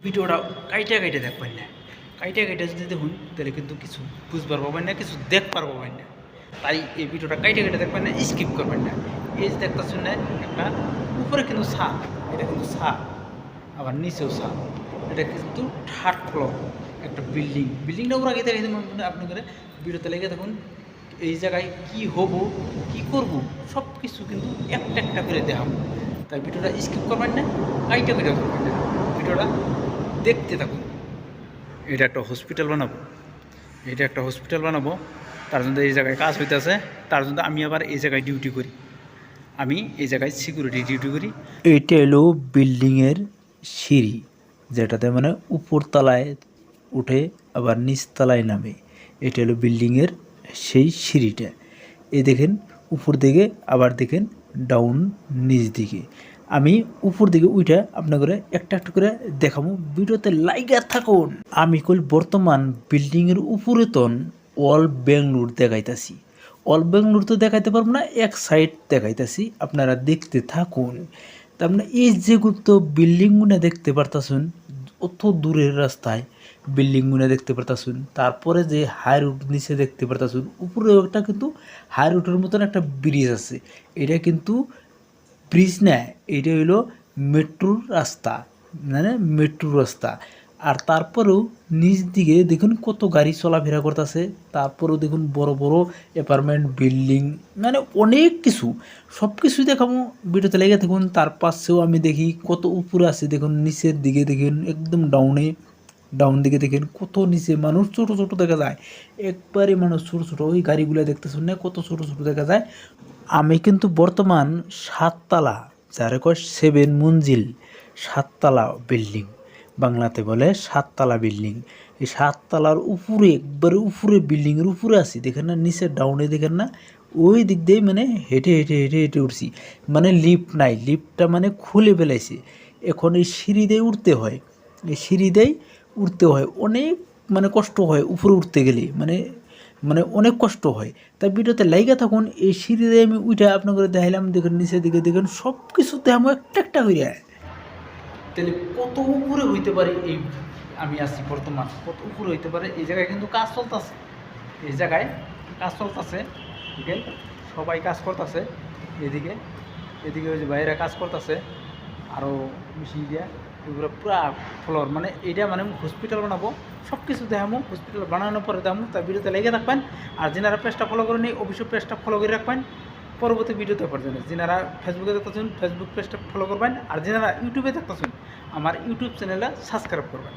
ভিডিওটা কাইটা কাইটা দেখবেন না, কাইটা কাইটা যদি দেখুন তাহলে কিন্তু কিছু বুঝবার পাবেন না, কিছু দেখবার পাবেন না। তাই এই ভিডিওটা কাইটা কাইটা দেখবেন না, স্কিপ করবেন না। এই যে দেখতেছেন না একটা উপরে কিন্তু ছাদ, এটা কিন্তু ছাদ, আবার নিচেও ছাদ। এটা কিন্তু থার্ড ফ্লোর একটা বিল্ডিং। বিল্ডিংটা উপর আগে দেখে আপনি করে ভিডিওতে লেগে দেখুন এই জায়গায় কি হব, কি করব, সব কিছু কিন্তু একটা একটা করে দেখাবো। তাই ভিডিওটা স্কিপ করবেন না, কাইটা কাইটা করবেন না, ভিডিওটা দেখতে থাকুন। এটা একটা হসপিটাল বানাবো, এটা একটা হসপিটাল বানাবো, তার জন্য এই জায়গায় কাজ হইতেছে। তার জন্য আমি আবার এই জায়গায় ডিউটি করি, আমি এই জায়গায় সিকিউরিটি ডিউটি করি। এইটা হলো বিল্ডিংয়ের সিঁড়ি, যেটাতে মানে উপরতলায় উঠে আবার নিচতলায় নামে। এটা হলো বিল্ডিংয়ের সেই সিঁড়িটা। এই দেখেন উপর দিকে, আবার দেখেন ডাউন নিচ দিকে। আমি উপর দিকে উইটা আপনাদের একটা একটা করে দেখাবো, ভিডিওতে লাইগা থাকুন। আমি কল বর্তমান বিল্ডিংয়ের উপরে তন অল বেঙ্গলোর দেখাইতাছি। অল বেঙ্গলোর তো দেখাইতে পারবো না, এক সাইড দেখাইতাছি, আপনারা দেখতে থাকুন। তার মানে এই যেগুলো বিল্ডিংগুলো দেখতে পারতাছেন অত দূরের রাস্তায়, বিল্ডিংগুলো দেখতে পারতাছেন। তারপরে যে হাই রোড নিচে দেখতে পারতাছেন, উপরে একটা কিন্তু হাই রোডের মতন একটা ব্রিজ আছে। এটা কিন্তু ব্রিজ না, এটা হইলো মেট্রোর রাস্তা, মানে মেট্রোর রাস্তা। আর তারপরেও নিচ দিকে দেখুন কত গাড়ি চলাফেরা করতেছে। তারপরেও দেখুন বড় বড় অ্যাপার্টমেন্ট বিল্ডিং, মানে অনেক কিছু, সব কিছুই দেখাবো, ভিডিওতে লেগে দেখুন। তার পাশেও আমি দেখি কত উপরে আছে, দেখুন নিচের দিকে দেখুন একদম ডাউন দিকে দেখেন কত নিচে মানুষ ছোট ছোট দেখা যায়, একবারে মানুষ ছোট ছোট। ওই গাড়িগুলো দেখতেছেন না কত ছোট ছোট দেখা যায়। আমি কিন্তু বর্তমান 7 তালা, যারা কয় 7 মঞ্জিল, 7 তালা বিল্ডিং, বাংলাতে বলে 7 তালা বিল্ডিং। এই 7 তালার উপরে, একবারে উপরে, বিল্ডিংয়ের উপরে আছি, দেখেন না নিচে ডাউনে দেখেন না, ওই দিক দিয়ে মানে হেঁটে হেঁটে হেঁটে হেঁটে উঠছি। মানে লিফট নাই, লিফটটা মানে খুলে ফেলাইছে। এখন এই সিঁড়ি দিয়ে উঠতে হয়, এই সিঁড়ি দিয়েই উঠতে হয়, অনেক মানে কষ্ট হয় উপরে উঠতে গেলে, মানে মানে অনেক কষ্ট হয়। তাই ভিডিওতে লাইগা থাকুন। এই সিঁড়ি দিয়ে আমি উঠে আপনাকে দেখাইলাম, দেখুন নিচের দিকে দেখুন সব কিছুতে আমি একটা একটা হইয়া, তাহলে কত উপরে হইতে পারে এই আমি আছি বর্তমান, কত উপরে হইতে পারে। এই জায়গায় কিন্তু কাজ চলতেছে, এই জায়গায় কাজ চলতেছে, ঠিক আছে, সবাই কাজ করতেছে। এদিকে এদিকে ওই যে বাইরে কাজ করতেছে, আরও মেশিন দিয়া এগুলো পুরা ফ্লোর, মানে এইটা মানে হসপিটাল বানাবো, সব কিছু দেখাবো। হসপিটাল বানানোর পরে দেখাবো, তার ভিডিওতে লেগে থাকবেন। আর যেনারা পেজটা ফলো করেনি অবশ্যই পেজটা ফলো করে রাখবেন পরবর্তী ভিডিওতে পর্যন্ত। যেনারা ফেসবুকে দেখতেছেন ফেসবুক পেজটা ফলো করবেন, আর যেনারা ইউটিউবে দেখতেছেন আমার ইউটিউব চ্যানেলটা সাবস্ক্রাইব করবেন।